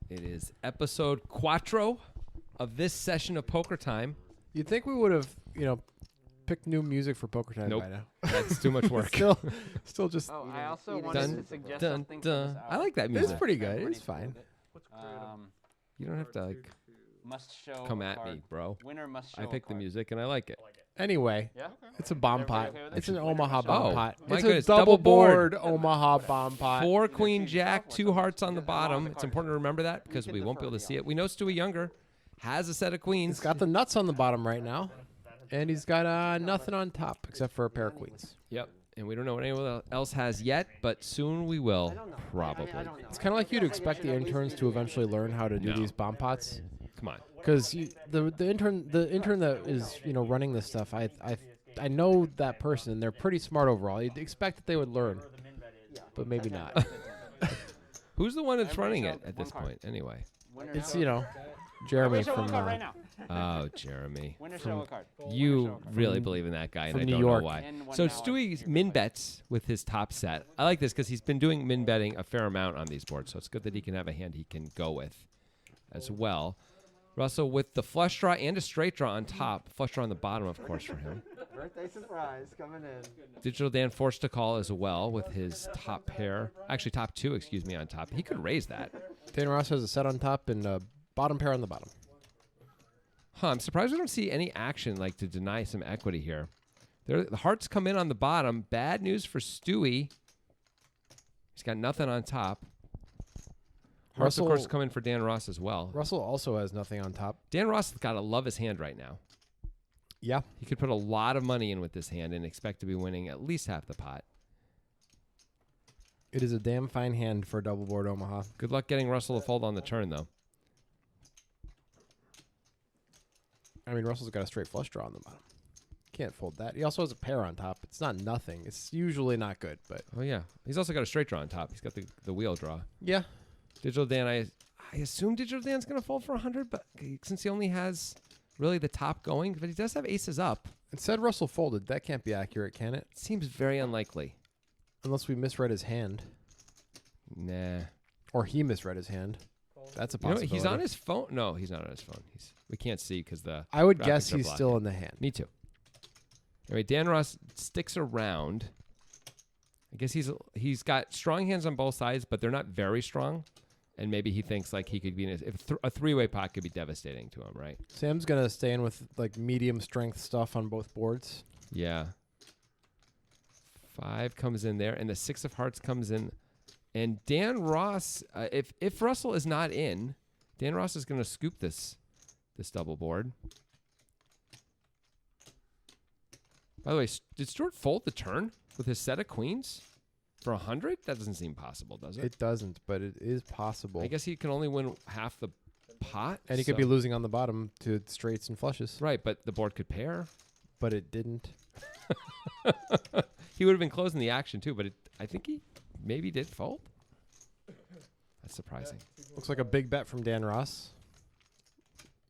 It is episode cuatro of this session of Poker Time. You'd think we would have, picked new music for Poker Time Nope. by now. That's too much work. Still just. Oh, I also wanted to suggest something for this hour. I like that It's music. pretty good. It's fine. You don't have to Must show come a at card. me, bro. Winner must show I a picked the card. music and I like it. Anyway, Yeah? it's a bomb Everybody pot. okay with that? It's an Omaha bomb Oh, pot. my It's goodness, a double double board. board Omaha bomb pot. 4 queen change jack, yourself or 2 something. hearts on the Because I want bottom. the It's card. important to remember that because can we won't be defer able to the see it. other. We know Stewie Younger has a set of queens. He's got the nuts on the bottom right now, and he's got nothing on top except for a pair of queens. Yep. And we don't know what anyone else has yet, but soon we will, probably. It's kind of like you'd expect the interns to eventually learn how to do No. these bomb pots, Come on. because the intern that is running this stuff, I know that person, and they're pretty smart overall. You'd expect that they would learn, but maybe not. Who's the one that's Everybody running show it at one this card. point, anyway? Winner It's show- Jeremy Everybody show one from card right now. Oh, Jeremy. Winner show a card. You really believe in that guy, and from I New don't York. know why. And one So now Stewie's is- min bets with his top set. I like this because he's been doing min betting a fair amount on these boards, so it's good that he can have a hand he can go with as well. Russell with the flush draw and a straight draw on top. Flush draw on the bottom, of course, for him. Birthday surprise coming in. Digital Dan forced to call as well with his top pair. Actually, top 2, excuse me, on top. He could raise that. Dan Ross has a set on top and a bottom pair on the bottom. Huh, I'm surprised we don't see any action like to deny some equity here. The hearts come in on the bottom. Bad news for Stewie. He's got nothing on top. Hearts, of course, Russell- come in for Dan Ross as well. Russell also has nothing on top. Dan Ross has got to love his hand right now. Yeah. He could put a lot of money in with this hand and expect to be winning at least half the pot. It is a damn fine hand for double board Omaha. Good luck getting Russell to fold on the turn, though. I mean, Russell's got a straight flush draw on the bottom. Can't fold that. He also has a pair on top. It's not nothing. It's usually not good, but Oh, yeah. He's also got a straight draw on top. He's got the wheel draw. yeah. Digital Dan, I assume Digital Dan's going to fold for 100, but since he only has really the top going, but he does have aces up, It said Russell folded. That can't be accurate, can it? it seems very unlikely. Unless we misread his hand. Nah. Or he misread his hand. That's a You know, possibility. he's on his phone. No, he's not on his phone. We can't see because the. I would graphics guess are he's blocking. still in the hand. Me too. Anyway, Dan Ross sticks around. I guess he's got strong hands on both sides, but they're not very strong. And maybe he thinks like he could be in a three-way pot could be devastating to him, right? Sam's going to stay in with like medium strength stuff on both boards. Yeah. 5 comes in there, and the 6 of hearts comes in. And Dan Ross, if Russell is not in, Dan Ross is going to scoop this double board. By the way, did Stuart fold the turn with his set of queens for 100? That doesn't seem possible, does it? It doesn't, but it is possible. I guess he can only win half the pot. And he could be losing on the bottom to straights and flushes. Right, but the board could pair. But it didn't. He would have been closing the action too, but I think he maybe did fold. That's surprising. Looks like a big bet from Dan Ross.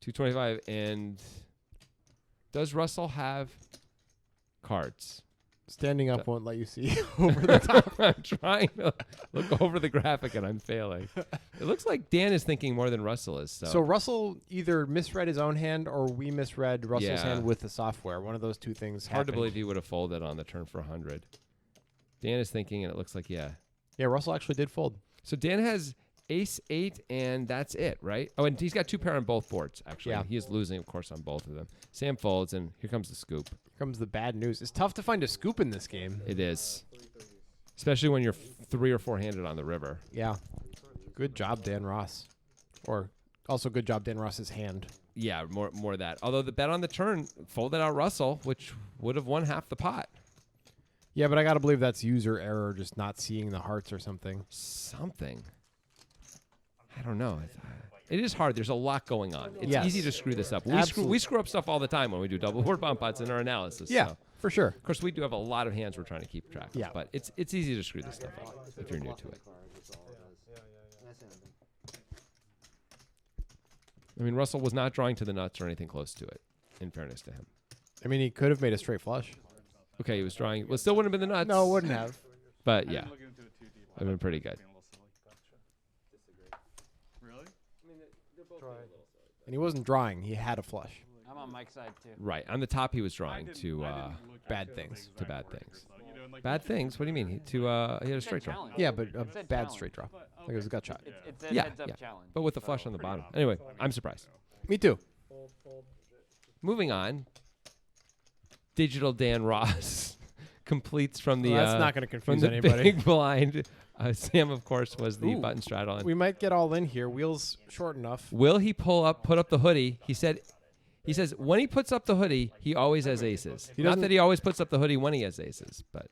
225. And does Russell have cards? Standing up won't let you see over the top. I'm trying to look over the graphic and I'm failing. It looks like Dan is thinking more than Russell is. So Russell either misread his own hand or we misread Russell's Yeah. hand with the software. One of those two things Hard to happened. believe he would have folded on the turn for 100. Dan is thinking, and it looks like, yeah. Yeah, Russell actually did fold. So Dan has ace 8, and that's it, right? Oh, and he's got 2 pair on both boards, actually. Yeah. He is losing, of course, on both of them. Sam folds, and here comes the scoop. Here comes the bad news. It's tough to find a scoop in this game. It is. Especially when you're 3 or 4-handed on the river. Yeah. Good job, Dan Ross. Or also good job, Dan Ross's hand. Yeah, more of that. Although the bet on the turn folded out Russell, which would have won half the pot. Yeah, but I got to believe that's user error, just not seeing the hearts or something. Something. I don't know. It is hard. There's a lot going on. It's Yes. easy to screw this up. We Absolutely. screw up stuff all the time when we do double board bomb pots in our analysis. Yeah, So. for sure. Of course, we do have a lot of hands we're trying to keep track of. Yeah. But it's easy to screw this stuff up if you're new to it. I mean, Russell was not drawing to the nuts or anything close to it, in fairness to him. I mean, he could have made a straight flush. Okay, he was drawing. Well, still wouldn't have been the nuts. No, it wouldn't have. But yeah, I've been pretty good. Really? And he wasn't drawing. He had a flush. I'm on Mike's side too. Right. On the top, he was drawing to bad things. to bad things. Bad things? What do you mean? He had a straight draw. Challenge. Yeah, but a said bad challenge. straight draw. Like it was a gut shot. It's a Yeah, heads up yeah. challenge. But with the flush on the bottom. Anyway, I'm surprised. Me too. Moving on. Digital Dan Ross completes from the Well, that's not going to from confuse the anybody. big blind. Sam, of course, was the Ooh. button straddle. And We might get all in here. Wheels short enough. will he put up the hoodie? He says when he puts up the hoodie, he always has aces. He Not doesn't- that he always puts up the hoodie when he has aces, but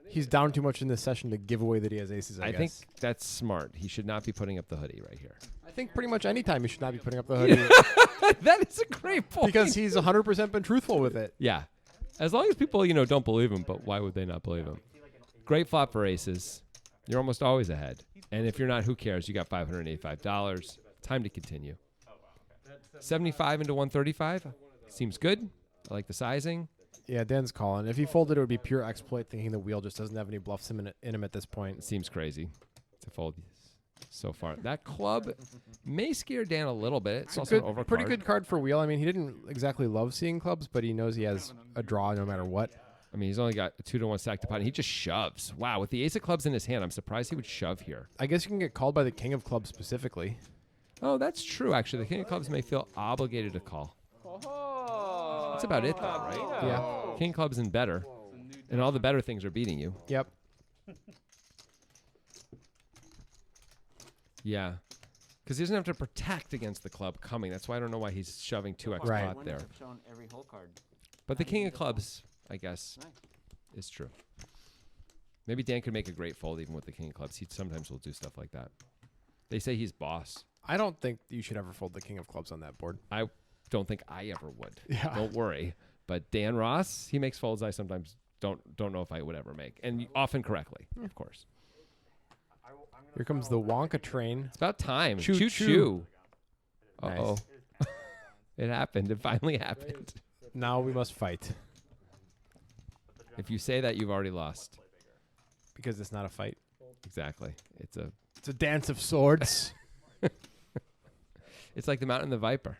He's down too much in this session to give away that he has aces, I think guess. that's smart. He should not be putting up the hoodie right here. I think pretty much any time he should not be putting up the hoodie That is a great point. because he's 100% been truthful with it. Yeah. As long as people, don't believe him, but why would they not believe him? Great flop for aces. You're almost always ahead. And if you're not, who cares? You got $585. Time to continue. 75 into 135. Seems good. I like the sizing. Yeah, Dan's calling. If he folded, it would be pure exploit, thinking the wheel just doesn't have any bluffs in him at this point. It seems crazy to fold so far. That club may scare Dan a little bit. It's also an overcard. Pretty good card for wheel. I mean, he didn't exactly love seeing clubs, but he knows he has a draw no matter what. I mean, he's only got a 2-to-1 stack to pot, and he just shoves. Wow, with the ace of clubs in his hand, I'm surprised he would shove here. I guess you can get called by the king of clubs specifically. Oh, that's true, actually. The king of clubs may feel obligated to call. That's about it, though, right? Yeah. King clubs and better, and all the better things are beating you. Yep. Yeah, because he doesn't have to protect against the club coming. That's why I don't know why he's shoving 2x Right. pot there. Wouldn't have shown every whole card. But the king of clubs, I guess, Nice. is true. Maybe Dan could make a great fold even with the king of clubs. He sometimes will do stuff like that. They say he's boss. I don't think you should ever fold the king of clubs on that board. I don't think I ever would. Yeah. Don't worry. But Dan Ross, he makes folds I sometimes don't know if I would ever make, and often correctly, of course. Here comes the Wonka train. It's about time. Choo Choo choo. choo. Nice. Uh-oh. It happened. It finally happened. Now we must fight If you say that, you've already lost. because it's not a fight. Exactly. It's It's a dance of swords. it's like the mountain and the viper.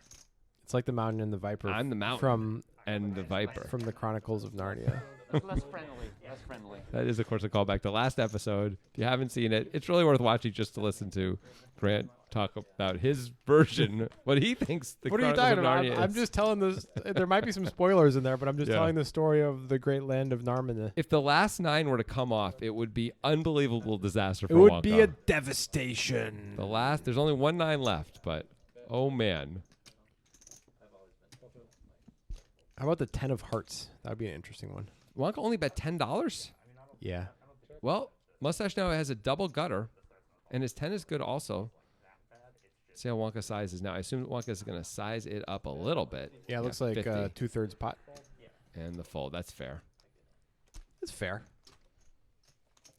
It's like the mountain and the viper. I'm the mountain from and the viper. from the Chronicles of Narnia. That's less friendly. Less friendly. That is, of course, a callback to last episode. If you haven't seen it, it's really worth watching just to listen to Grant talk about his version, what he thinks the What are you Chronicles talking of about? Narnia I'm is. just telling this. There might be some spoilers in there, but I'm just Yeah. telling the story of the great land of Narnia. If the last 9 were to come off, it would be unbelievable disaster for It would Wonka. be a devastation. There's only 1 9 left, but oh man. How about the 10 of hearts? That would be an interesting one. Wonka only bet $10? Yeah. Well, Mustache now has a double gutter, and his 10 is good also. See how Wonka sizes now. I assume Wonka's going to size it up a little bit. Yeah, it looks like 50. 2/3 pot. And the fold. That's fair. It's fair.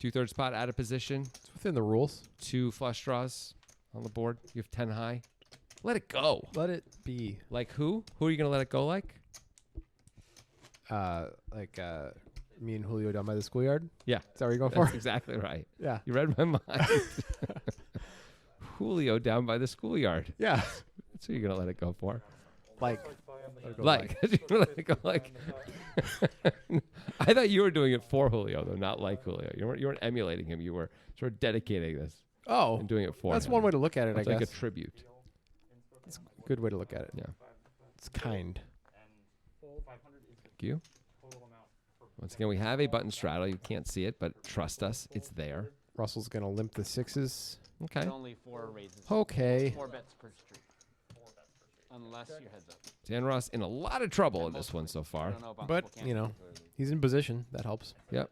2/3 pot out of position. It's within the rules. 2 flush draws on the board. You have 10 high. Let it go. Let it be. Like who? Who are you going to let it go like? Me and Julio down by the schoolyard. Yeah. Is that what you're going for? That's exactly right. Yeah. You read my mind. Julio down by the schoolyard. Yeah. That's who you're going to let it go for. Let it go Like. You're gonna let it go like. I thought you were doing it for Julio, though, not like Julio. You weren't emulating him. You were sort of dedicating this Oh, and doing it for that's him. one way to look at it, It's I like guess. a tribute. Good way to look at it. Yeah. It's kind. Thank you. Once again, we have a button straddle. You can't see it, but trust us, it's there. Russell's going to limp the 6s. Okay. It's only 4 raises. Okay. 4 bets per street. Unless your heads up. Dan Ross in a lot of trouble in this one so I far. don't know about But, people you know, canceling early. he's in position. That helps. Yep.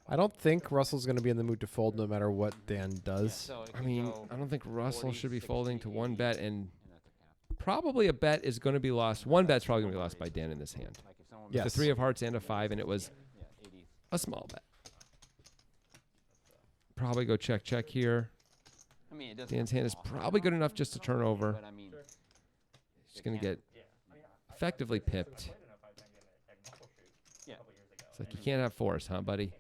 I don't think Russell's going to be in the mood to fold no matter what Dan does. So it I could mean, go I don't think Russell 40, should be 60, folding to 1 bet, and 80, and that's a cap. probably a bet is going to be lost. 1 bet's probably going to be lost by Dan in this hand. Like if someone Yes. The 3 of hearts and a 5, and it was yeah, 80. a small bet. Probably go check here. I mean, it doesn't Dan's have hand is to be probably good enough just to turn over. But I mean, He's going to get effectively pipped. yeah. It's like you can't have 4s, huh, buddy?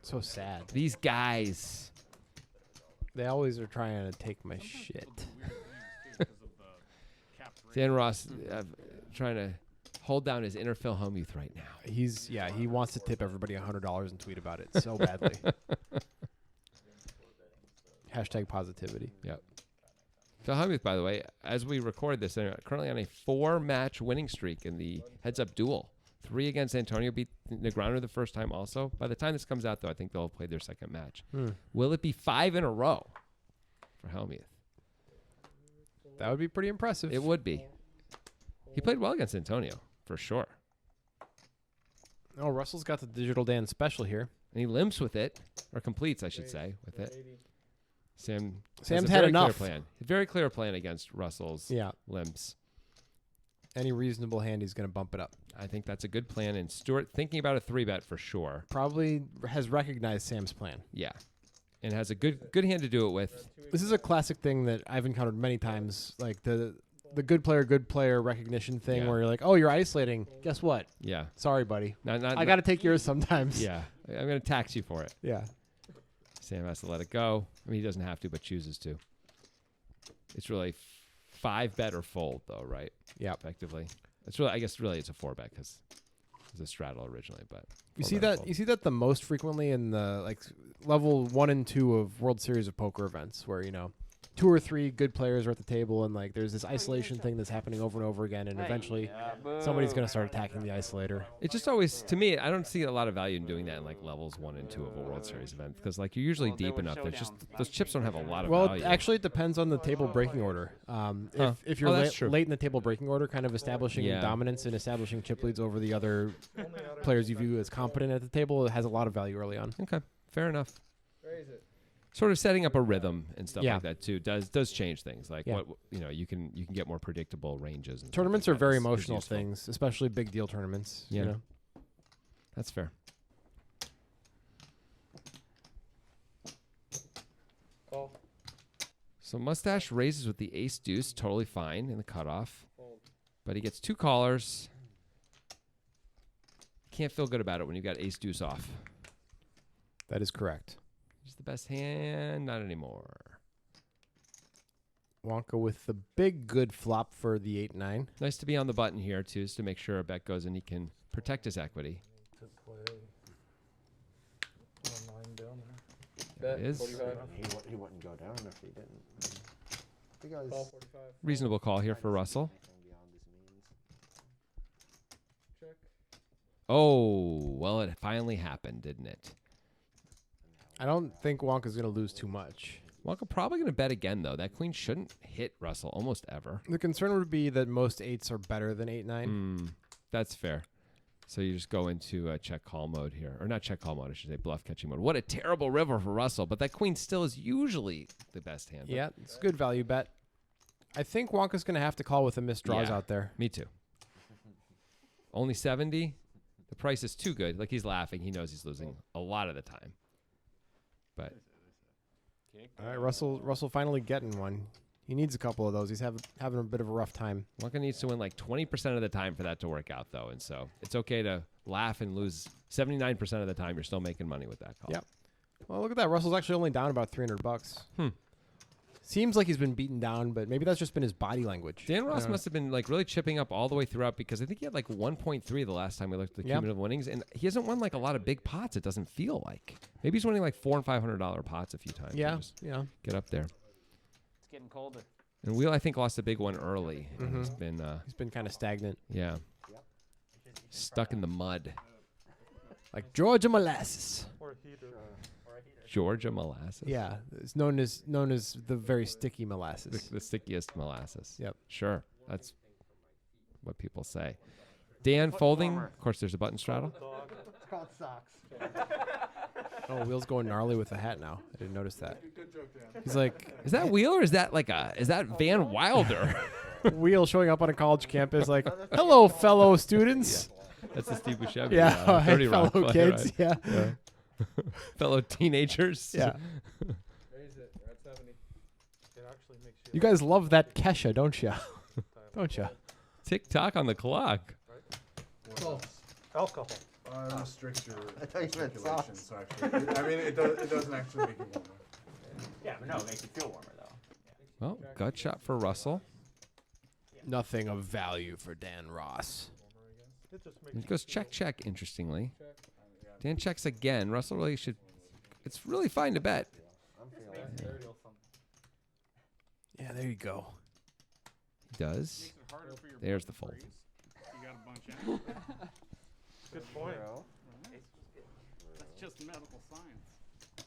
So sad. These guys. They always are trying to take my shit. Dan Ross trying to hold down his inner Phil Hellmuth right now. He wants to tip everybody $100 and tweet about it so badly. Hashtag positivity. Yep. Phil Hellmuth, by the way, as we record this, they're currently on a 4-match winning streak in the heads-up duel. 3 against Antonio, beat Negreanu the first time also. By the time this comes out, though, I think they'll have played their second match. Will it be 5 in a row for Hellmuth? That would be pretty impressive. It would be. He played well against Antonio, for sure. Oh, Russell's got the Digital Dan special here. And he limps with it, or completes, I should say, with it. Sam's had enough. Plan. Very clear plan against Russell's limps. Any reasonable hand, he's going to bump it up. I think that's a good plan. And Stewart thinking about a 3-bet for sure. Probably has recognized Sam's plan. Yeah. And has a good hand to do it with. This is a classic thing that I've encountered many times, like the good player recognition thing where you're like, oh, you're isolating. Guess what? Yeah. Sorry, buddy. I got to take yours sometimes. Yeah. I'm going to tax you for it. Yeah. Sam has to let it go. I mean, he doesn't have to, but chooses to. It's really 5-bet or fold, though, right? Yeah. Effectively. It's really, I guess, really it's a 4-bet because it was a straddle originally, but you see that the most frequently in the like level 1 and 2 of World Series of Poker events, where 2 or 3 good players are at the table, and like there's this isolation thing that's happening over and over again, and eventually somebody's going to start attacking the isolator. It just always, to me, I don't see a lot of value in doing that in like levels 1 and 2 of a World Series event because like you're usually deep enough. There's just those chips don't have a lot of value. Well, actually, it depends on the table breaking order. If you're late in the table breaking order, kind of establishing dominance and establishing chip leads over the other players you view as competent at the table, it has a lot of value early on. Okay, fair enough. Sort of setting up a rhythm and stuff like that too does change things. Like what you can get more predictable ranges. And tournaments are very emotional things, especially big deal tournaments. Yeah, that's fair. So Mustache raises with the ace deuce, totally fine in the cutoff, but he gets 2 callers. Can't feel good about it when you got ace deuce off. That is correct. Is the best hand? Not anymore. Wonka with the big good flop for the 8-9. Nice to be on the button here, too, just to make sure a bet goes and he can protect his equity. It is. He wouldn't go down if he didn't. Because Reasonable call here for Russell. Oh, well, it finally happened, didn't it? I don't think Wonka's going to lose too much. Wonka probably going to bet again, though. That queen shouldn't hit Russell almost ever. The concern would be that most 8s are better than 8-9. That's fair. So you just go into check call mode here. Or not check call mode, I should say bluff catching mode. What a terrible river for Russell. But that queen still is usually the best hand. Yeah, it's a good value bet. I think Wonka's going to have to call with the missed draws out there. Me too. Only 70? The price is too good. Like, he's laughing. He knows he's losing a lot of the time. But all right, Russell finally getting one. He needs a couple of those. He's having a bit of a rough time. Wonka needs to win like 20% of the time for that to work out, though. And so it's okay to laugh and lose 79% of the time. You're still making money with that call. Yep. Well, look at that. Russell's actually only down about $300. Seems like he's been beaten down, but maybe that's just been his body language. Dan Ross must have been like really chipping up all the way throughout because I think he had like 1.3 the last time we looked at the cumulative winnings, and he hasn't won like a lot of big pots. It doesn't feel like. Maybe he's winning like $400 and $500 pots a few times. Yeah, get up there. It's getting colder. And Wheel, I think, lost a big one early. He's been kind of stagnant. Yeah, stuck in the mud. Like Georgia molasses. Georgia molasses. Yeah, it's known as the very sticky molasses. The stickiest molasses. Yep. Sure, that's what people say. Dan folding. Of course, there's a button straddle. it's called socks. Oh, Wheel's going gnarly with the hat now. I didn't notice that. He's like, is that Wheel or is that Van Wilder? Wheel showing up on a college campus like, hello, fellow students. Yeah. That's the Steve Buscemi. Yeah, hey, fellow Rock kids. Right? Yeah. Fellow teenagers. Yeah. You guys love that Kesha, don't you? Don't you? Tick tock on the clock. Alcohol. Restrict your I thought you meant circulation, sauce. so actually, I mean, it doesn't actually make you warmer. Yeah, but no, it makes you feel warmer though. Well, gut shot for Russell. Nothing of value for Dan Ross. And it goes check, check, interestingly. Dan checks again. Russell really should. It's really fine to bet. I'm feeling it. Yeah, there you go. He does. There's the fold. You got a bunch out. Good point. Zero. That's just medical science.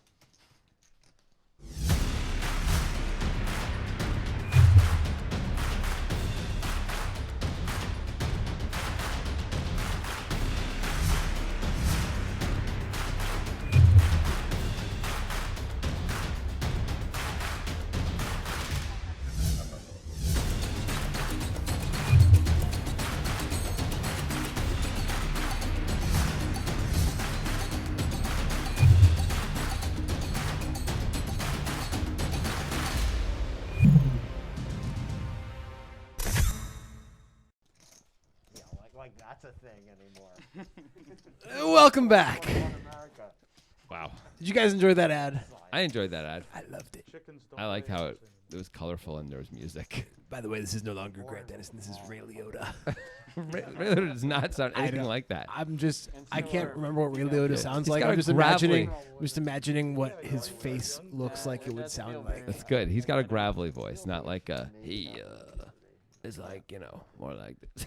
Yeah, like that's a thing anymore. Welcome back. In America. Wow. Did you guys enjoy that ad? I enjoyed that ad. I loved it. I liked how it was colorful and there was music. By the way, this is no longer Grant Dennison. This is Ray Liotta. Ray does not sound anything like that. I can't remember what Ray Liotta sounds He's like. got I'm a just gravelly- imagining what his face looks like it would sound like. That's good. He's got a gravelly voice, not like a it's like, more like this.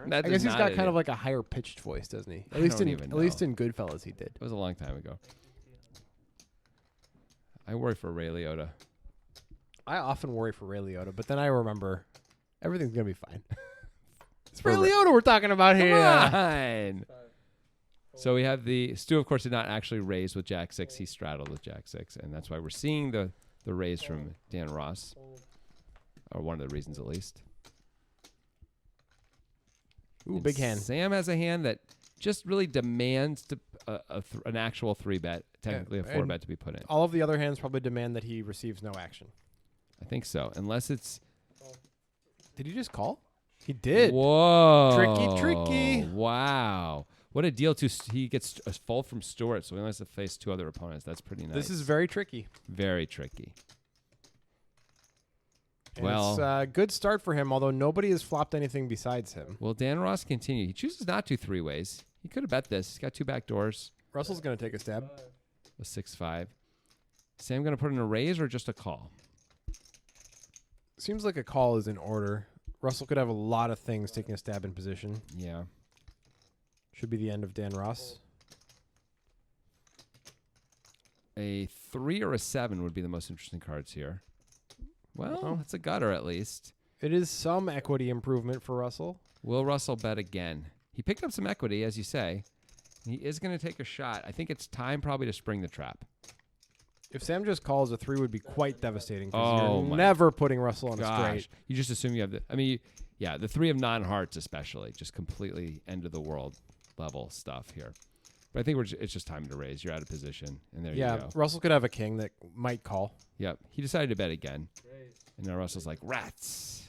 That I does guess he's not got it. kind of like a higher pitched voice, doesn't he? I don't even At least know. in Goodfellas he did. It was a long time ago. I worry for Ray Liotta. I often worry for Ray Liotta, but then I remember everything's gonna be fine. It's For Ray Ray- Liotta we're talking about Come here. on. So we have Stu, of course, did not actually raise with Jack 6. He straddled with Jack 6, and that's why we're seeing the raise from Dan Ross, or one of the reasons at least. Ooh, And big hand. Sam has a hand that just really demands an actual 3-bet, technically a and 4-bet to be put in. All of the other hands probably demand that he receives no action. I think so, unless it's... Did he just call? He did. Whoa. Tricky. Wow. What a deal. He gets a fold from Stewart, so he only has to face 2 other opponents. That's pretty nice. This is very tricky. very tricky. And Well- it's a good start for him, although nobody has flopped anything besides him. Will Dan Ross continue? He chooses not to 3-ways. He could have bet this. He's got 2 back doors. Russell's going to take a stab. A 6-5. Sam going to put in a raise or just a call? Seems like a call is in order. Russell could have a lot of things taking a stab in position. Yeah. Should be the end of Dan Ross. A 3 or a 7 would be the most interesting cards here. Well, it's a gutter at least. It is some equity improvement for Russell. Will Russell bet again? He picked up some equity, as you say. He is going to take a shot. I think it's time probably to spring the trap. If Sam just calls, a 3 would be quite devastating Oh, because my you're never putting Russell on a Gosh. straight. You just assume you have the 3 of non-hearts especially. Just completely end of the world level stuff here. But I think it's just time to raise. You're out of position. And there you Yeah, go. Russell could have a king that might call. Yep. He decided to bet again. And now Russell's like, rats.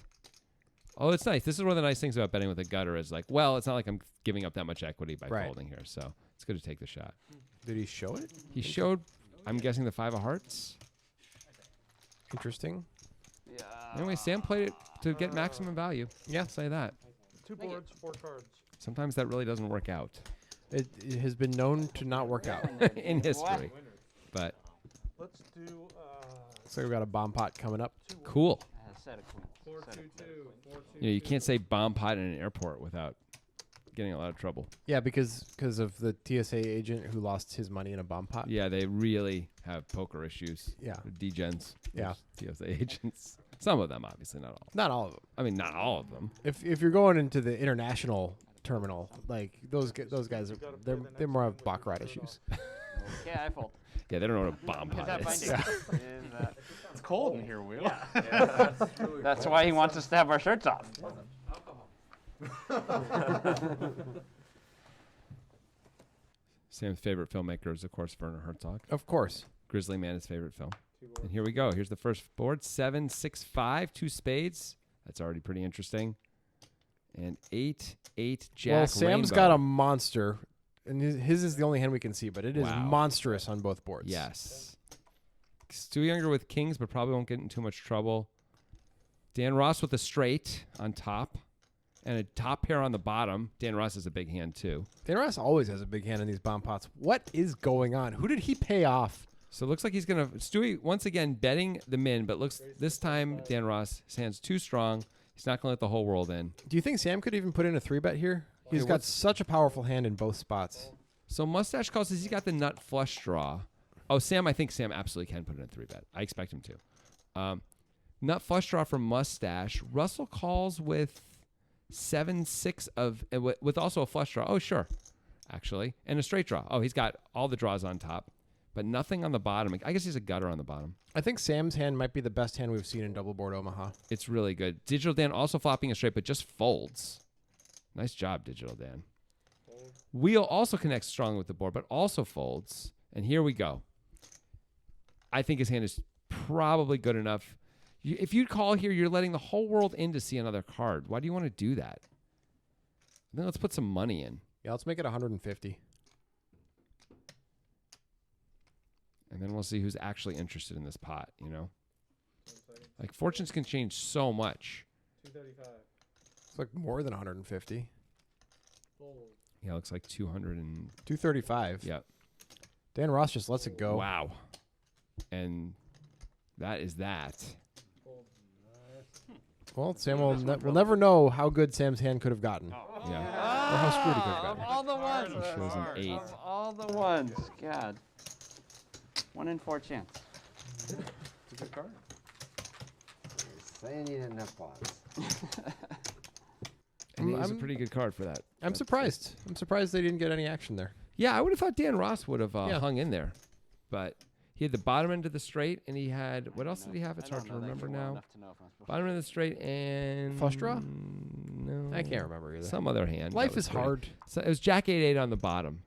Oh, it's nice. This is one of the nice things about betting with a gutter is like, well, it's not like I'm giving up that much equity by Right. folding here. So it's good to take the shot. Did he show it? He showed, I'm guessing, the 5 of hearts. Interesting. Anyway, Sam played it to get maximum value. Yeah, I'll say that. 2 boards, 4 cards. Sometimes that really doesn't work out It has been known to not work out. in history. But Let's do So we've got a bomb pot coming up. cool. Set of queens. You know, you can't say bomb pot in an airport without getting a lot of trouble. Yeah, because of the TSA agent who lost his money in a bomb pot. Yeah, they really have poker issues. Yeah. Degens. Yeah. TSA agents. Some of them, obviously, not all. Not all of them. I mean, not all of them. If you're going into the international terminal, like those guys are they're more of baccarat issues. Okay, I fold. Yeah, they don't know what a bomb How's pot that is. binding? It's cold in here, Will. That's why he wants us to have our shirts off. Sam's favorite filmmaker is, of course, Werner Herzog. Of course. Grizzly Man, his favorite film. And here we go. Here's the first board. 7, 6, 5, 2 spades. That's already pretty interesting. And 8, 8, jack. Well, Sam's rainbow. got a monster And his is the only hand we can see, but it is Wow. monstrous on both boards. Yes. Stu Younger with kings, but probably won't get in too much trouble. Dan Ross with a straight on top and a top pair on the bottom. Dan Ross is a big hand, too. Dan Ross always has a big hand in these bomb pots. What is going on? Who did he pay off? So it looks like he's going to... Stewie, once again, betting the min, but looks this time, Dan Ross, his hand's too strong. He's not going to let the whole world in. Do you think Sam could even put in a 3-bet here? He's Okay, got what's- such a powerful hand in both spots. So Mustache calls says he's got the nut flush draw. Oh, Sam, I think Sam absolutely can put in a 3-bet. I expect him to. Nut flush draw from Mustache. Russell calls with 7-6 of... with also a flush draw. Oh, sure, actually. And a straight draw. Oh, he's got all the draws on top, but nothing on the bottom. I guess he's a gutter on the bottom. I think Sam's hand might be the best hand we've seen in double board Omaha. It's really good. Digital Dan also flopping a straight, but just folds. Nice job, Digital Dan. Wheel also connects strongly with the board, but also folds. And here we go. I think his hand is probably good enough. If you call here, you're letting the whole world in to see another card. Why do you want to do that? Then let's put some money in. Yeah, let's make it 150. And then we'll see who's actually interested in this pot, you know? Like, fortunes can change so much. 235. It's like more than 150. Fold. Yeah, it looks like 200 and... 235. Yeah. Dan Ross just lets it go. Wow. And that is that. Fold. Well, Sam will we'll never know how good Sam's hand could have gotten. Yeah. Or how screwed he could have Of gotten. all the ones. It shows an 8. Of all the ones. God. 1 in 4 chance. It's a good card. Saying you didn't have plots. And he's a I'm- pretty good card for that. I'm surprised. I'm surprised they didn't get any action there. Yeah, I would have thought Dan Ross would have Yeah. hung in there. But he had the bottom end of the straight, and he had... What else did he have? It's hard to remember now. Bottom end of the straight and... Flush draw? No. I can't remember either. Some other hand. that Life was is pretty- hard. So it was Jack 8-8 on the bottom.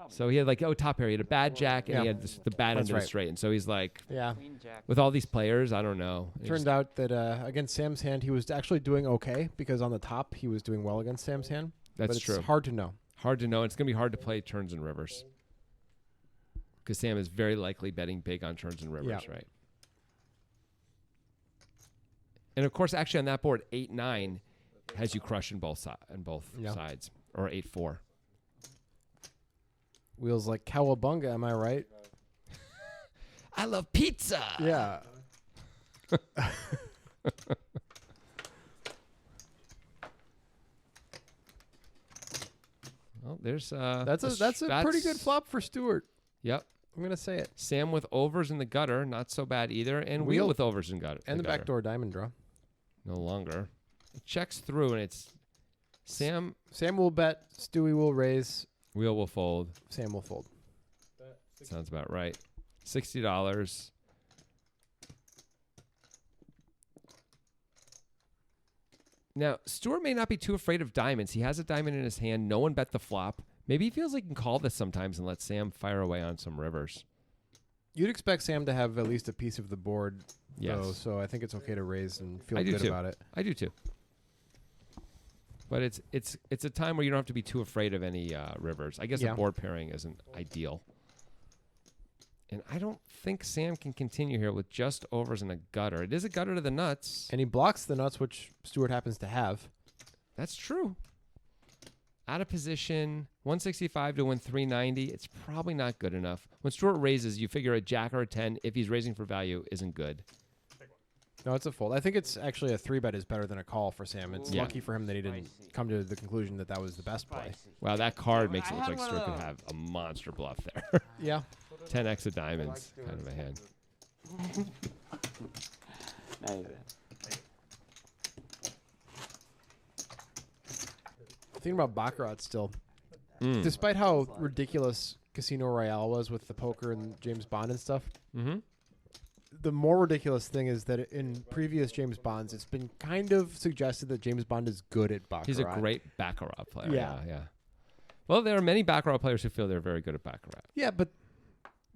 So he had like, top pair. He had a bad Jack, and he Yeah. had the bad That's end of right. the straight. And so he's like, Yeah. Queen Jack. with all these players, I don't know. It Turned out that against Sam's hand, he was actually doing okay because on the top, he was doing well against Sam's hand. That's but it's true. hard to know. Hard to know. It's going to be hard to play turns and rivers. Because Sam is very likely betting big on turns and rivers, Yeah. right? And of course, actually on that board, 8-9 has you crush in both Yeah. sides, or 8-4. Wheels like cowabunga, am I right? I love pizza. Yeah. Well, there's That's a pretty good flop for Stewart. Yep. I'm gonna say it. Sam with overs in the gutter, not so bad either, and Wheel Wheel with overs in gutter. And the gutter. backdoor diamond draw. No longer. It checks through, and it's Sam. Sam will bet. Stewie will raise. Wheel will fold. Sam will fold. Sounds about right. $60. Now, Stewart may not be too afraid of diamonds. He has a diamond in his hand. No one bet the flop. Maybe he feels like he can call this sometimes and let Sam fire away on some rivers. You'd expect Sam to have at least a piece of the board, Yes. though, so I think it's okay to raise and feel I do good too. about it. I do too. But it's a time where you don't have to be too afraid of any rivers. I guess Yeah. a board pairing isn't ideal. And I don't think Sam can continue here with just overs and a gutter. It is a gutter to the nuts. And he blocks the nuts, which Stewart happens to have. That's true. Out of position, 165 to win 390. It's probably not good enough. When Stewart raises, you figure a jack or a 10, if he's raising for value, isn't good. No, it's a fold. I think it's actually a 3-bet is better than a call for Sam. It's Yeah. lucky for him that he didn't come to the conclusion that that was the best play. Wow, that card makes it I look had like one Stewart of could those. have a monster bluff there. Yeah. 10x of diamonds, kind of a hand. Thinking about Baccarat still. Mm. Despite how ridiculous Casino Royale was with the poker and James Bond and stuff, Mm-hmm. the more ridiculous thing is that in previous James Bonds, it's been kind of suggested that James Bond is good at Baccarat. He's a great Baccarat player. Yeah. Yeah. Well, there are many Baccarat players who feel they're very good at Baccarat. Yeah, but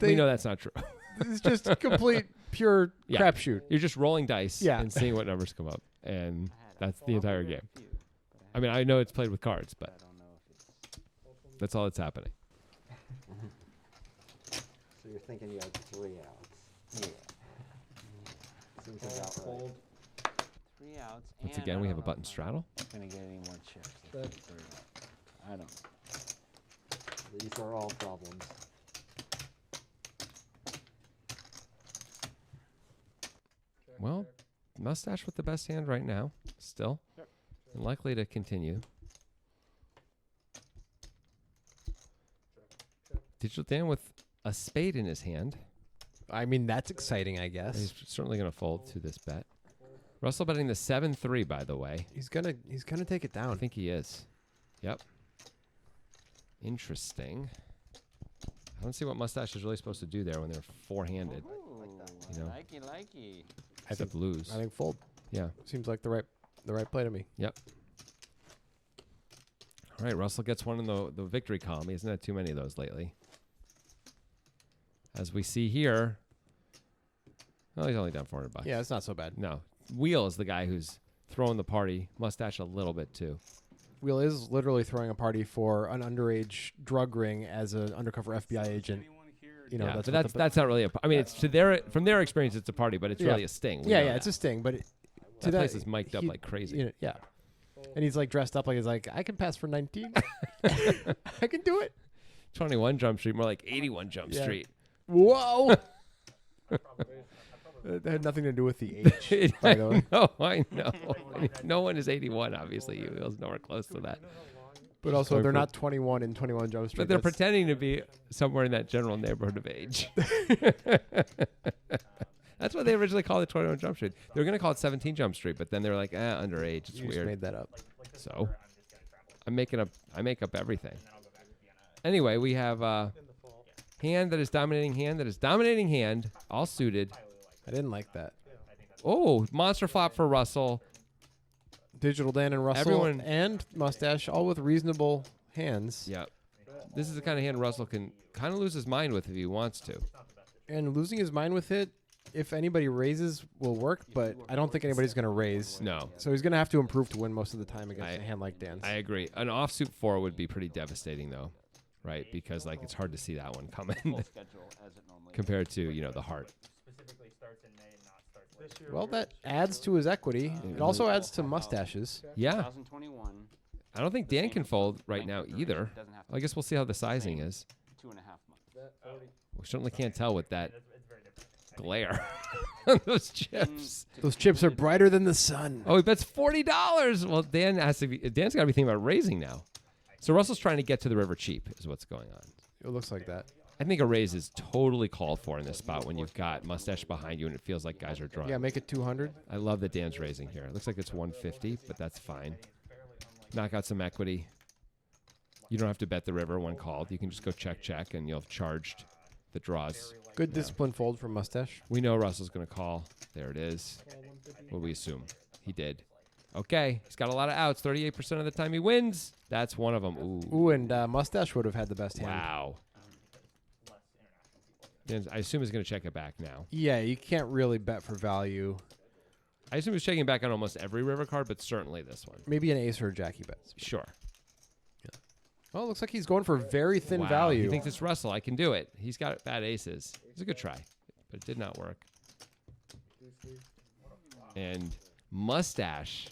We know that's not true. it's just complete pure Yeah. crapshoot. You're just rolling dice Yeah. and seeing what numbers come up. And that's the entire game. I mean, I know it's played with cards, but That's all that's happening. So you're thinking you had 3 outs. Yeah. Seems about right. Fold. 3 outs. Once and again, I we don't have a know button if I'm straddle. Gonna get any more chips. Check. That's the 3rd out. I don't. These are all problems. Check, Well, check. Mustache with the best hand right now, still. Yep. And likely to continue. Check. Digital Dan with a spade in his hand. I mean, that's exciting, I guess. He's certainly going to fold to this bet. Russell betting the 7-3, by the way. He's gonna take it I down. think he is. Yep. Interesting. I don't see what Mustache is really supposed to do there when they're four-handed. Ooh, You know. likey. Except lose. I think fold Yeah. seems like the right play to me. Yep. All right, Russell gets one in the victory column. He hasn't had too many of those lately. As we see here, well, he's only down $400. Yeah, it's not so bad. No. Wheel is the guy who's throwing the party. Mustache a little bit too. Wheel is literally throwing a party for an underage drug ring as an undercover FBI agent. Anyone here You know, yeah, that's but what that's the- that's not really a. I mean, it's to their from their experience, it's a party, but it's Yeah. really a sting. We Yeah, know yeah, that. it's a sting, but That place is mic'd up like crazy. You know, yeah, and he's like dressed up like he's like, I can pass for 19. I can do it. 21 Jump Street, more like 81 Jump Yeah. Street. Whoa. That had nothing to do with the age. by the way. I know. No one is 81, obviously. You was nowhere close to that. But also, Going they're for- not 21 in 21 Jump Street. But they're That's- pretending to be somewhere in that general neighborhood of age. That's what they originally called it, 21 Jump Street. They were going to call it 17 Jump Street, but then they were like, underage. It's You just weird. made that up. So I make up everything. Anyway, we have hand that is dominating hand, all suited. I didn't like that. Oh, monster flop for Russell. Digital Dan and Russell Everyone- and Mustache, all with reasonable hands. Yep. This is the kind of hand Russell can kind of lose his mind with if he wants to. And losing his mind with it, if anybody raises, will work, but I don't think anybody's going to raise. No, So he's going to have to improve to win most of the time against I- a hand like Dan's. I agree. An offsuit 4 would be pretty devastating, though, right? Because like it's hard to see that one coming Full schedule as it normally compared to the heart. Well, that adds to his equity. It also adds to Mustache's. Yeah, 2021. I don't think Dan can fold right now either. Doesn't have to I guess we'll see how the sizing is. 2.5 months. Bet 40. We certainly can't tell with that glare on those chips. Those chips are brighter than the sun. Oh, he bets $40. Well, Dan's got to be thinking about raising now. So Russell's trying to get to the river cheap, is what's going on. It looks like that. I think a raise is totally called for in this spot when you've got Mustache behind you and it feels like guys are drawing. Yeah, make it 200. I love that Dan's raising here. It looks like it's 150, but that's fine. Knock out some equity. You don't have to bet the river when called. You can just go check, and you'll have charged the draws. Good discipline fold from Mustache. We know Russell's going to call. There it is. What we assume. He did. Okay. He's got a lot of outs. 38% of the time he wins. That's one of them. Ooh. Ooh, and Mustache would have had the best hand. Wow. Dan, I assume he's going to check it back now. Yeah, you can't really bet for value. I assume he's checking back on almost every river card, but certainly this one. Maybe an ace or a jack he bets. Sure. Oh, it looks like he's going for very thin Wow. value. He thinks it's Russell. I can do it. He's got bad aces. It's a good try, but it did not work. And Mustache,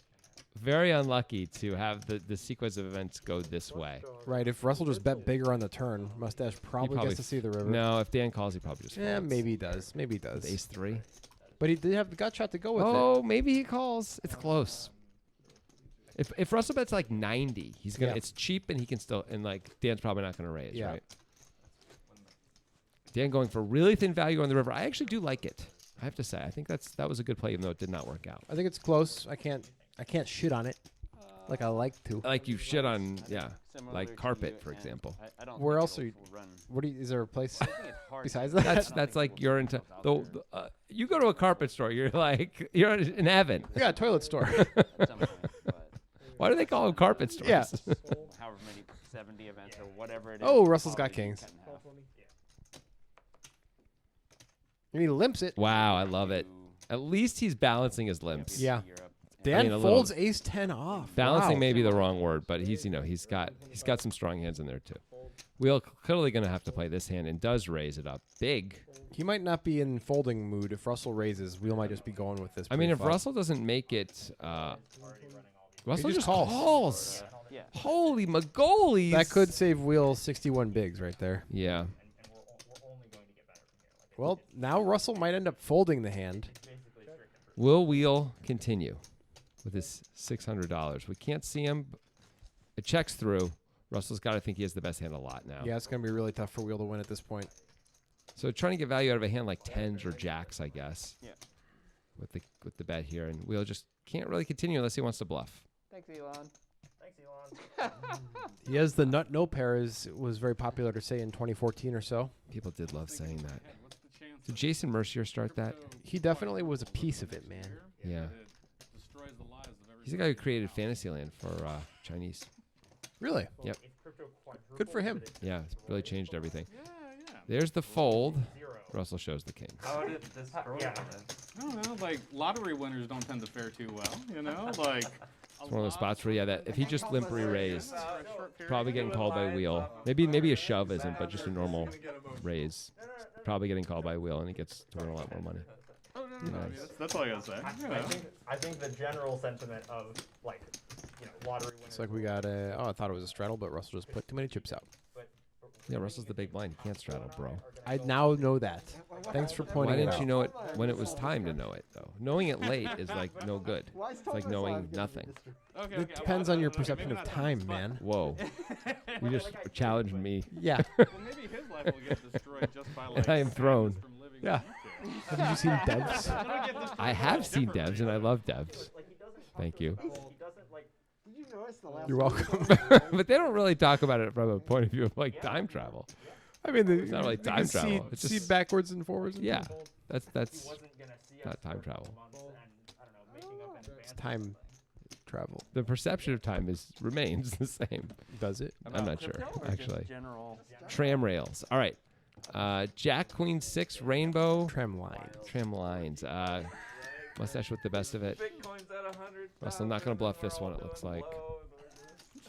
very unlucky to have the sequence of events go this way. Right, if Russell just bet bigger on the turn, Mustache probably probably gets to see the river. No, if Dan calls, he probably just Yeah, folds. maybe he does. Maybe he does. With ace 3. But he did have the gut shot to go with it. Oh, maybe he calls. It's close. If Russell bets like 90, he's gonna. Yeah. It's cheap and he can still. And like Dan's probably not gonna raise, Yeah. right? Dan going for really thin value on the river. I actually do like it. I have to say, I think that was a good play, even though it did not work out. I think it's close. I can't shit on it like I like to. Like you shit on, yeah, Similar like to carpet, you, for and example. I don't Where think else it'll are you- run. What do you, is there a place I think it's hard besides to- that? That's I don't that's think like it you're will into go out there. you go to a carpet store. You're like you're in heaven. Yeah, toilet store. At some point, but Why do they call them carpet stores? Yeah. however many 70 events or whatever it is. Oh, Russell's got probably kings. cut in half. 20. And he limps it. Wow, I love it. To At least he's balancing his limps. Yeah. Europe. Dan mean, a little- folds ace 10 off. Balancing Wow. may be the wrong word, but he's he's got some strong hands in there too. Wheel clearly going to have to play this hand and does raise it up big. He might not be in folding mood. If Russell raises, Wheel might just be going with this. I mean, if pre-flop. Russell doesn't make it, Russell just just calls. calls. Yeah. Holy Magolies. That could save Wheel 61 bigs right there. Yeah. Well, now Russell might end up folding the hand. Will Wheel continue with his $600? We can't see him. It checks through. Russell's got to think he has the best hand a lot now. Yeah, it's going to be really tough for Wheel to win at this point. So trying to get value out of a hand like tens or jacks, I guess. Yeah. With the bet here, and Wheel just can't really continue unless he wants to bluff. Thanks, Elon. He has the nut no pair was very popular to say in 2014 or so. People did love saying that. What's the chance Did Jason Mercier start that? He definitely was a piece of it, man. Yeah. that destroys the lives of every He's the guy who created Fantasyland for Chinese. Really? Yep. Good for him. Yeah, it's really changed everything. Yeah. There's the fold. Russell shows the kings. How did this throw I don't know, like lottery winners don't tend to fare too well, you know? Like It's one of those spots where, yeah, that if he just limpery raised, probably getting called by Wheel. Maybe a shove isn't, but just a normal raise. Probably getting called by Wheel, and he gets to win a lot more money. Nice. That's all I gotta say. You know. I think the general sentiment of like, lottery winners. It's like we got a. Oh, I thought it was a straddle, but Russell just put too many chips out. Yeah, Russell's the big blind. He can't straddle, bro. I now know that. Thanks for pointing Why it didn't out. you know it when it was time to know it, though? Knowing it late is like no good. It's like knowing nothing. Okay, It depends on your perception of time, man. Whoa. You just challenged me. Yeah. Well, maybe his life will get destroyed just by like. I am thrown. sadness from living Yeah. on YouTube. Have you seen Devs? It'll get destroyed I have by seen different devs, and I love devs. Thank you. Did you notice the last You're welcome. But they don't really talk about it from a point of view of like time travel. I mean, It's not really time travel. It's See just backwards and forwards. And yeah. things. That's not time travel. It's time travel. The perception of time remains the same. Does it? I'm not sure, actually. General. Tram rails. All right. Jack Queen 6 rainbow Tram line. tram lines. Mustache with the best of it. Bitcoin's at 100. Russell not gonna bluff this one. It looks like.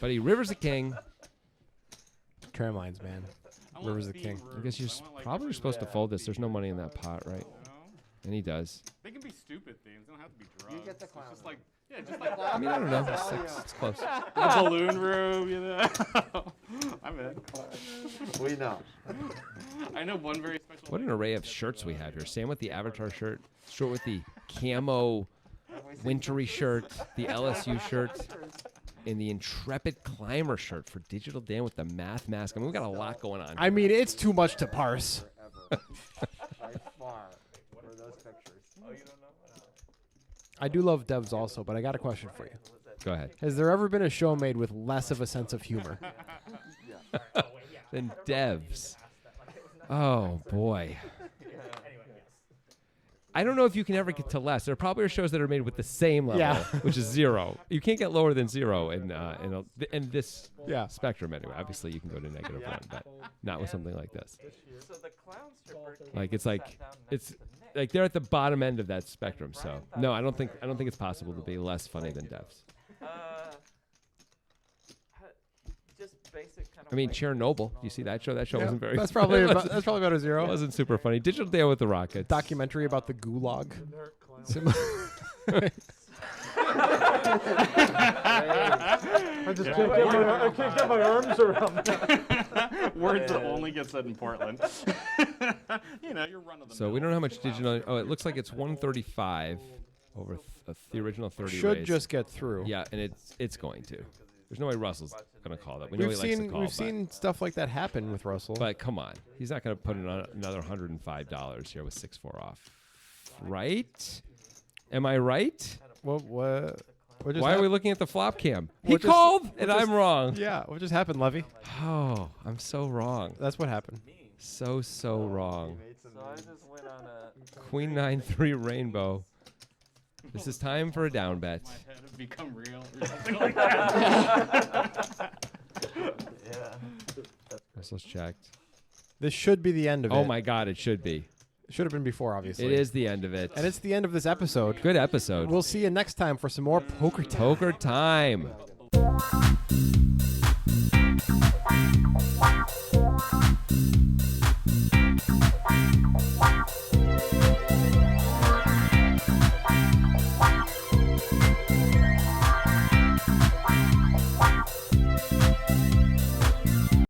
But he rivers a king. Tram lines, man. I want River's the being king. I guess you're rude. I want, like, probably every- supposed to fold this. There's no money in that pot, right? you know? And he does. They can be stupid things. They don't have to be drugs. get the It's clown just room. like, yeah, just like I mean, I don't know. It's close. the balloon room, you know. I'm in. We know. I know one very special. What an array of shirts we have here. Sam with the Avatar shirt, Short with the camo wintry shirt, the LSU shirt, and the Intrepid Climber shirt for Digital Dan with the math mask. I mean, we got a lot going on. I mean, it's too much to parse. By far. Were those pictures? Oh, you don't know? I do love Devs also, but I got a question for you. Go ahead. Has there ever been a show made with less of a sense of humor? Then devs. Oh, boy. I don't know if you can ever get to less. There probably are shows that are made with the same level, Yeah. which is 0. You can't get lower than 0 in this Yeah. spectrum anyway. Obviously, you can go to -1, but not with something like this. So the clown stripper Like it's like they're at the bottom end of that spectrum. So no, I don't think it's possible to be less funny than devs. just basic kind of. I mean, Chernobyl. Do you see that show? That show wasn't very. That's probably it about, that's probably about a It 0. wasn't super funny. Digital Dan with the Rockets. Documentary about the gulag. I just can't get my arms around. Words that only get said in Portland. You know, you're run of the So we don't know how much digital. Oh, it looks like it's 135 over the original 30 Should raise. just get through. Yeah, and it's going to. There's no way Russell's gonna call that. We know We've he likes to seen call, we've but, seen stuff like that happen with Russell. but come on, he's not gonna put in another $105 here with 6-4 off, right? Am I right? what just Why are we hap- looking at the flop cam? He What just- called, and I'm wrong. Yeah, what just happened, Levy? Oh, I'm so wrong. That's what happened. So wrong. So I just went on a. Queen 9-3 rainbow. This is time for a down bet. My head have become real or something like that. Yeah. Russell's checked. This should be the end of it. Oh my God, it should be. It should have been before, obviously. It is the end of it. And it's the end of this episode. Good episode. We'll see you next time for some more poker talk. Poker time. Bye.